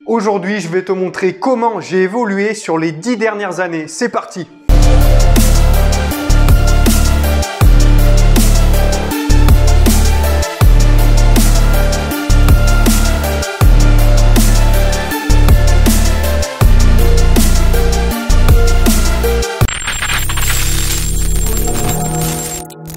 Aujourd'hui, je vais te montrer comment j'ai évolué sur les 10 dernières années. C'est parti!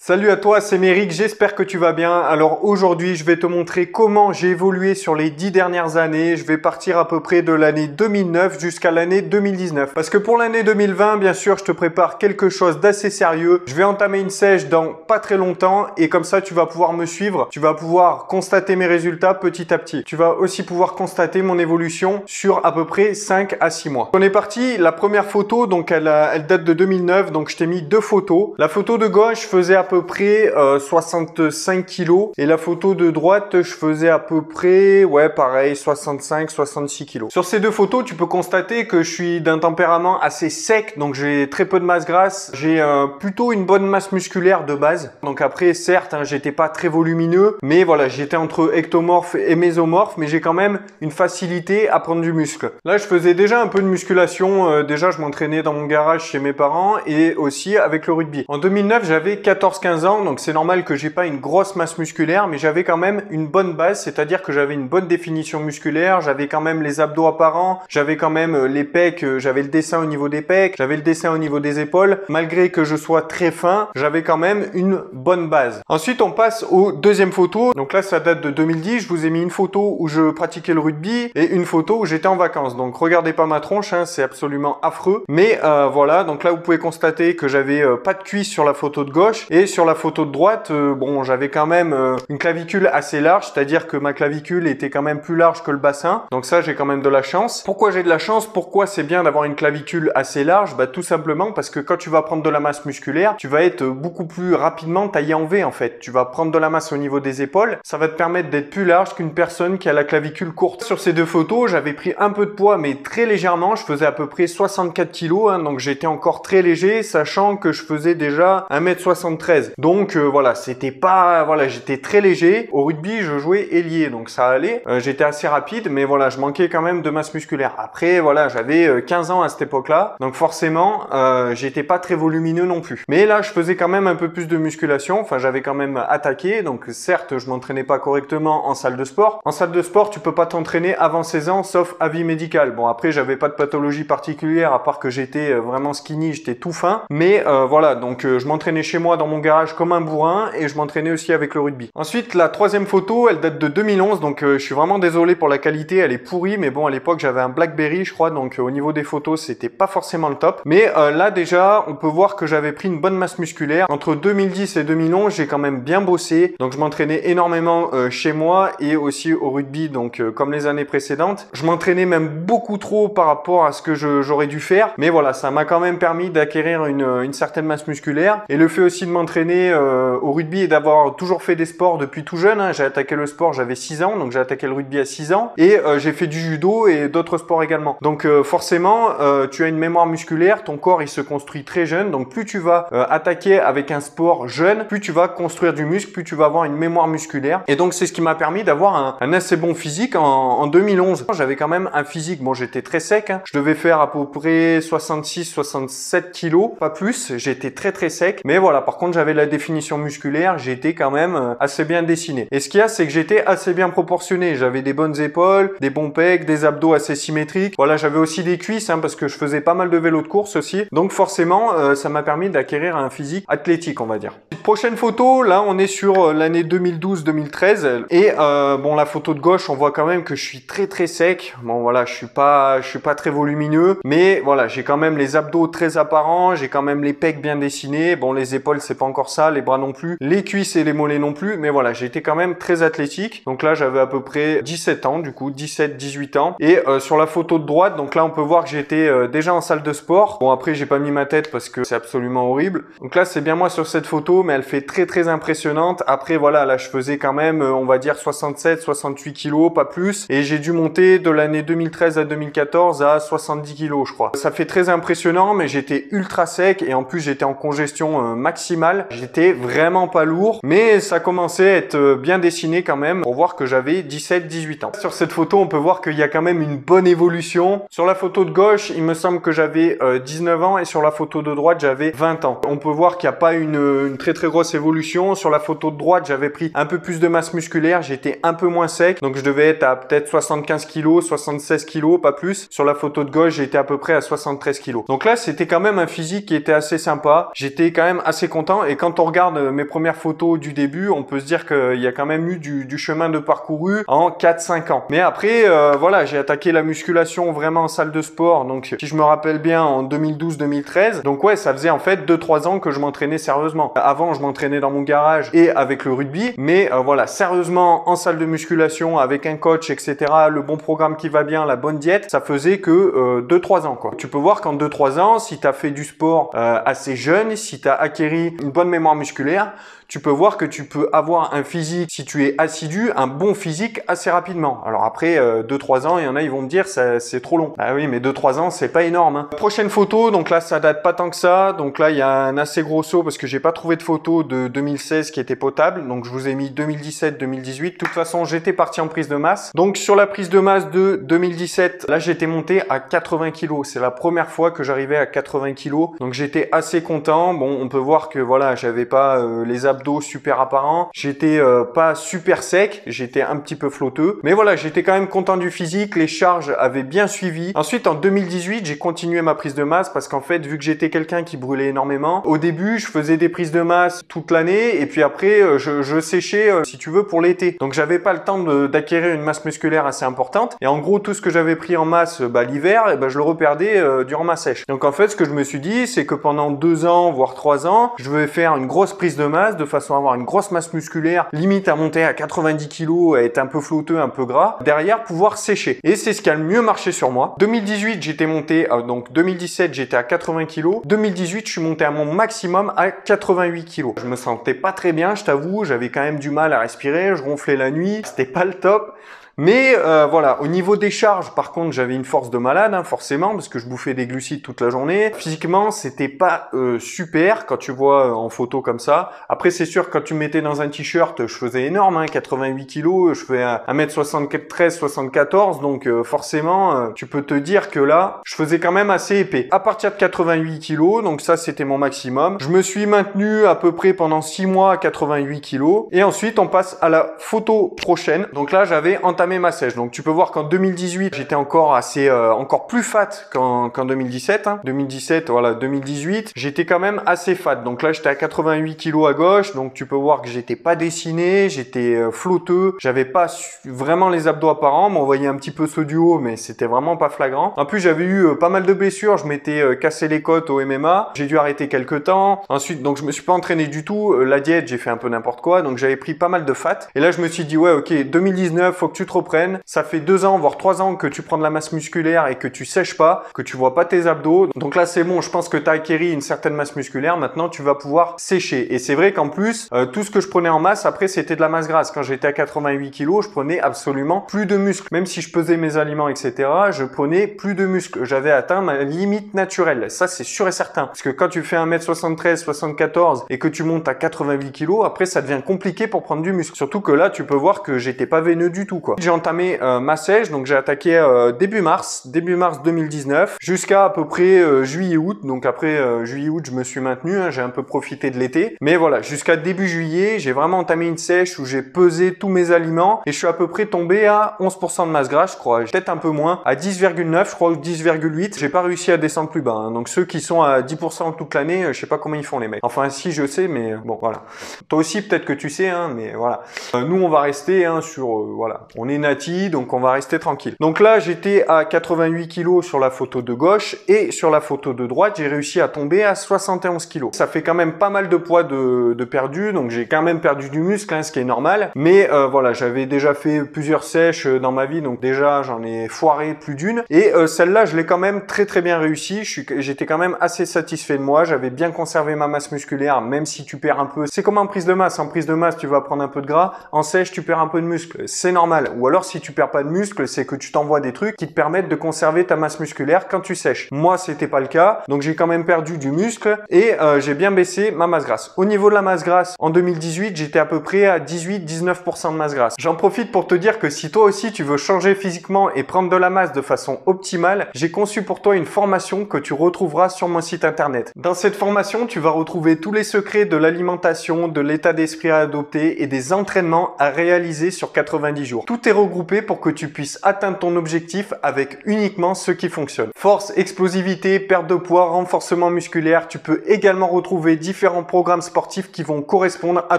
Salut à toi, c'est Méric, j'espère que tu vas bien. Alors aujourd'hui, je vais te montrer comment j'ai évolué sur les 10 dernières années. Je vais partir à peu près de l'année 2009 jusqu'à l'année 2019. Parce que pour l'année 2020, bien sûr, je te prépare quelque chose d'assez sérieux. Je vais entamer une sèche dans pas très longtemps et comme ça, tu vas pouvoir me suivre. Tu vas pouvoir constater mes résultats petit à petit. Tu vas aussi pouvoir constater mon évolution sur à peu près 5 à 6 mois. On est parti, la première photo, donc elle date de 2009, donc je t'ai mis deux photos. La photo de gauche faisait à peu près 65 kilos et la photo de droite je faisais à peu près pareil 65-66 kilos. Sur ces deux photos tu peux constater que je suis d'un tempérament assez sec, donc j'ai très peu de masse grasse, j'ai plutôt une bonne masse musculaire de base. Donc après certes j'étais pas très volumineux, mais voilà, j'étais entre ectomorphe et mésomorphe, mais j'ai quand même une facilité à prendre du muscle. Là je faisais déjà un peu de musculation, déjà je m'entraînais dans mon garage chez mes parents et aussi avec le rugby. En 2009 j'avais 14-15 ans, donc c'est normal que j'ai pas une grosse masse musculaire, mais j'avais quand même une bonne base, c'est-à-dire que j'avais une bonne définition musculaire, j'avais quand même les abdos apparents, j'avais quand même les pecs, j'avais le dessin au niveau des pecs, j'avais le dessin au niveau des épaules. Malgré que je sois très fin, j'avais quand même une bonne base. Ensuite on passe aux deuxième photo, donc là ça date de 2010, je vous ai mis une photo où je pratiquais le rugby et une photo où j'étais en vacances. Donc regardez pas ma tronche, c'est absolument affreux, mais voilà, donc là vous pouvez constater que j'avais pas de cuisse sur la photo de gauche et sur la photo de droite, bon, j'avais quand même une clavicule assez large, c'est-à-dire que ma clavicule était quand même plus large que le bassin. Donc ça, j'ai quand même de la chance. Pourquoi j'ai de la chance? Pourquoi c'est bien d'avoir une clavicule assez large? Bah tout simplement parce que quand tu vas prendre de la masse musculaire, tu vas être beaucoup plus rapidement taillé en V en fait. Tu vas prendre de la masse au niveau des épaules, ça va te permettre d'être plus large qu'une personne qui a la clavicule courte. Sur ces deux photos, j'avais pris un peu de poids, mais très légèrement. Je faisais à peu près 64 kg, donc j'étais encore très léger, sachant que je faisais déjà 1m73. Donc voilà, c'était pas, voilà, j'étais très léger. Au rugby, je jouais ailier, donc ça allait. J'étais assez rapide, mais voilà, je manquais quand même de masse musculaire. Après, voilà, j'avais 15 ans à cette époque-là, donc forcément, j'étais pas très volumineux non plus. Mais là, je faisais quand même un peu plus de musculation. Enfin, j'avais quand même attaqué. Donc certes, je m'entraînais pas correctement en salle de sport. En salle de sport, tu peux pas t'entraîner avant 16 ans, sauf avis médical. Bon, après, j'avais pas de pathologie particulière, à part que j'étais vraiment skinny, j'étais tout fin. Mais voilà, donc je m'entraînais chez moi dans mon garage comme un bourrin et je m'entraînais aussi avec le rugby. Ensuite, la troisième photo, elle date de 2011, donc je suis vraiment désolé pour la qualité, elle est pourrie, mais bon, à l'époque, j'avais un BlackBerry, je crois, donc au niveau des photos, c'était pas forcément le top. Mais là, déjà, on peut voir que j'avais pris une bonne masse musculaire. Entre 2010 et 2011, j'ai quand même bien bossé, donc je m'entraînais énormément chez moi et aussi au rugby, donc comme les années précédentes. Je m'entraînais même beaucoup trop par rapport à ce que j'aurais dû faire, mais voilà, ça m'a quand même permis d'acquérir une certaine masse musculaire et le fait aussi de m'entraîner au rugby et d'avoir toujours fait des sports depuis tout jeune. J'ai attaqué le sport, j'avais 6 ans, donc j'ai attaqué le rugby à 6 ans et j'ai fait du judo et d'autres sports également. Donc forcément, tu as une mémoire musculaire, ton corps il se construit très jeune, donc plus tu vas attaquer avec un sport jeune, plus tu vas construire du muscle, plus tu vas avoir une mémoire musculaire. Et donc c'est ce qui m'a permis d'avoir un assez bon physique en 2011. J'avais quand même un physique, bon j'étais très sec, je devais faire à peu près 66-67 kilos, pas plus, j'étais très sec, mais voilà, par contre j'avais la définition musculaire, j'étais quand même assez bien dessiné. Et ce qu'il y a, c'est que j'étais assez bien proportionné, j'avais des bonnes épaules, des bons pecs, des abdos assez symétriques, voilà, j'avais aussi des cuisses, parce que je faisais pas mal de vélo de course aussi, donc forcément ça m'a permis d'acquérir un physique athlétique, on va dire. Prochaine photo, là on est sur l'année 2012-2013 et bon, la photo de gauche, on voit quand même que je suis très sec. Bon voilà, je suis pas très volumineux, mais voilà, j'ai quand même les abdos très apparents, j'ai quand même les pecs bien dessinés. Bon, les épaules c'est pas encore ça, les bras non plus, les cuisses et les mollets non plus, mais voilà, j'étais quand même très athlétique. Donc là j'avais à peu près 17 ans, du coup 17-18 ans. Et sur la photo de droite, donc là on peut voir que j'étais déjà en salle de sport. Bon, après j'ai pas mis ma tête parce que c'est absolument horrible. Donc là c'est bien moi sur cette photo, mais elle fait très impressionnante. Après voilà, là je faisais quand même on va dire 67-68 kilos, pas plus, et j'ai dû monter de l'année 2013 à 2014 à 70 kilos je crois. Ça fait très impressionnant, mais j'étais ultra sec et en plus j'étais en congestion maximale, j'étais vraiment pas lourd, mais ça commençait à être bien dessiné quand même pour voir que j'avais 17-18 ans. Sur cette photo, on peut voir qu'il y a quand même une bonne évolution. Sur la photo de gauche, il me semble que j'avais 19 ans et sur la photo de droite, j'avais 20 ans. On peut voir qu'il n'y a pas une très grosse évolution. Sur la photo de droite, j'avais pris un peu plus de masse musculaire, j'étais un peu moins sec, donc je devais être à peut-être 75 kg, 76 kg, pas plus. Sur la photo de gauche, j'étais à peu près à 73 kg. Donc là, c'était quand même un physique qui était assez sympa. J'étais quand même assez content et quand on regarde mes premières photos du début, on peut se dire qu'il y a quand même eu du chemin de parcouru en 4-5 ans. Mais après, voilà, j'ai attaqué la musculation vraiment en salle de sport. Donc, si je me rappelle bien, en 2012-2013. Donc ouais, ça faisait en fait 2-3 ans que je m'entraînais sérieusement. Avant, je m'entraînais dans mon garage et avec le rugby. Mais voilà, sérieusement, en salle de musculation, avec un coach, etc., le bon programme qui va bien, la bonne diète, ça faisait que 2-3 ans, quoi. Tu peux voir qu'en 2-3 ans, si tu as fait du sport assez jeune, si tu as acquéri une bonne mémoire musculaire, tu peux voir que tu peux avoir un physique, si tu es assidu, un bon physique assez rapidement. Alors après, 2-3 ans, il y en a, ils vont me dire, c'est trop long. Ah oui, mais 2-3 ans, c'est pas énorme, hein. Prochaine photo, donc là, ça date pas tant que ça. Donc là, il y a un assez gros saut parce que j'ai pas trouvé de photo de 2016 qui était potable. Donc je vous ai mis 2017-2018. De toute façon, j'étais parti en prise de masse. Donc sur la prise de masse de 2017, là, j'étais monté à 80 kg. C'est la première fois que j'arrivais à 80 kg. Donc j'étais assez content. Bon, on peut voir que voilà, j'avais pas les abdos super apparents, j'étais pas super sec, j'étais un petit peu flotteux, mais voilà, j'étais quand même content du physique, les charges avaient bien suivi. Ensuite, en 2018, j'ai continué ma prise de masse parce qu'en fait, vu que j'étais quelqu'un qui brûlait énormément, au début, je faisais des prises de masse toute l'année et puis après, je séchais, si tu veux, pour l'été. Donc, j'avais pas le temps d'acquérir une masse musculaire assez importante et en gros, tout ce que j'avais pris en masse l'hiver, je le reperdais durant ma sèche. Donc, en fait, ce que je me suis dit, c'est que pendant 2 ans, voire 3 ans, je vais faire une grosse prise de masse de façon à avoir une grosse masse musculaire, limite à monter à 90 kg, à être un peu flotteux, un peu gras, derrière pouvoir sécher. Et c'est ce qui a le mieux marché sur moi. 2018, j'étais monté, donc 2017, j'étais à 80 kg. 2018, je suis monté à mon maximum à 88 kg. Je me sentais pas très bien, je t'avoue, j'avais quand même du mal à respirer, je ronflais la nuit, c'était pas le top. Mais voilà, au niveau des charges, par contre, j'avais une force de malade, hein, forcément, parce que je bouffais des glucides toute la journée. Physiquement, c'était pas super quand tu vois en photo comme ça. Après, c'est sûr, quand tu me mettais dans un t-shirt, je faisais énorme, hein, 88 kg, je fais 1m73, 74, donc forcément, tu peux te dire que là, je faisais quand même assez épais. À partir de 88 kg, donc ça, c'était mon maximum. Je me suis maintenu à peu près pendant 6 mois à 88 kg. Et ensuite, on passe à la photo prochaine. Donc là, j'avais entamé ma sèche. Donc tu peux voir qu'en 2018, j'étais encore assez encore plus fat qu'en 2017. Hein. 2017, voilà, 2018, j'étais quand même assez fat. Donc là, j'étais à 88 kg à gauche. Donc tu peux voir que j'étais pas dessiné, j'étais flotteux, j'avais pas vraiment les abdos apparents. On voyait un petit peu ceux du haut, mais c'était vraiment pas flagrant. En plus, j'avais eu pas mal de blessures. Je m'étais cassé les côtes au MMA. J'ai dû arrêter quelques temps. Ensuite, donc je me suis pas entraîné du tout. La diète, j'ai fait un peu n'importe quoi. Donc j'avais pris pas mal de fat. Et là, je me suis dit, ouais, ok, 2019, faut que tu te reprennes. Ça fait 2 ans, voire 3 ans que tu prends de la masse musculaire et que tu sèches pas, que tu vois pas tes abdos. Donc là, c'est bon, je pense que tu as acquéri une certaine masse musculaire. Maintenant, tu vas pouvoir sécher. Et c'est vrai qu'en plus, tout ce que je prenais en masse, après, c'était de la masse grasse. Quand j'étais à 88 kg, je prenais absolument plus de muscles. Même si je pesais mes aliments, etc., je prenais plus de muscles. J'avais atteint ma limite naturelle. Ça, c'est sûr et certain. Parce que quand tu fais 1m73, 74 et que tu montes à 88 kg, après, ça devient compliqué pour prendre du muscle. Surtout que là, tu peux voir que j'étais pas veineux du tout, quoi. J'ai entamé ma sèche, donc j'ai attaqué début mars 2019 jusqu'à à peu près juillet-août. Donc après juillet-août, je me suis maintenu, hein, j'ai un peu profité de l'été. Mais voilà, jusqu'à début juillet, j'ai vraiment entamé une sèche où j'ai pesé tous mes aliments et je suis à peu près tombé à 11% de masse grasse, je crois, peut-être un peu moins, à 10,9, je crois, ou 10,8. J'ai pas réussi à descendre plus bas, hein. Donc ceux qui sont à 10% toute l'année, je sais pas comment ils font les mecs. Enfin si, je sais, mais bon, voilà. Toi aussi peut-être que tu sais, hein, mais voilà. Nous on va rester hein, sur, voilà, on est nati, donc on va rester tranquille. Donc là, j'étais à 88 kg sur la photo de gauche et sur la photo de droite, j'ai réussi à tomber à 71 kg. Ça fait quand même pas mal de poids de perdu, donc j'ai quand même perdu du muscle, hein, ce qui est normal. Mais voilà, j'avais déjà fait plusieurs sèches dans ma vie, donc déjà j'en ai foiré plus d'une. Et celle-là, je l'ai quand même très bien réussi. J'étais quand même assez satisfait de moi. J'avais bien conservé ma masse musculaire, même si tu perds un peu. C'est comme en prise de masse. En prise de masse, tu vas prendre un peu de gras. En sèche, tu perds un peu de muscle. C'est normal. Ou alors si tu perds pas de muscle, c'est que tu t'envoies des trucs qui te permettent de conserver ta masse musculaire quand tu sèches. Moi, c'était pas le cas, donc j'ai quand même perdu du muscle et j'ai bien baissé ma masse grasse. Au niveau de la masse grasse, en 2018, j'étais à peu près à 18-19% de masse grasse. J'en profite pour te dire que si toi aussi tu veux changer physiquement et prendre de la masse de façon optimale, j'ai conçu pour toi une formation que tu retrouveras sur mon site internet. Dans cette formation, tu vas retrouver tous les secrets de l'alimentation, de l'état d'esprit à adopter et des entraînements à réaliser sur 90 jours. Tout est regroupé pour que tu puisses atteindre ton objectif avec uniquement ce qui fonctionne. Force, explosivité, perte de poids, renforcement musculaire. Tu peux également retrouver différents programmes sportifs qui vont correspondre à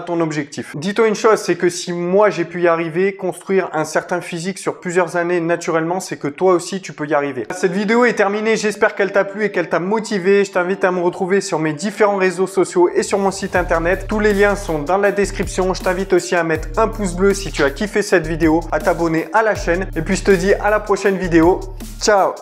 ton objectif. Dis-toi une chose, c'est que si moi j'ai pu y arriver, construire un certain physique sur plusieurs années naturellement, c'est que toi aussi tu peux y arriver. Cette vidéo est terminée, j'espère qu'elle t'a plu et qu'elle t'a motivé. Je t'invite à me retrouver sur mes différents réseaux sociaux et sur mon site internet. Tous les liens sont dans la description. Je t'invite aussi à mettre un pouce bleu si tu as kiffé cette vidéo, à t'abonner à la chaîne et puis je te dis à la prochaine vidéo. Ciao!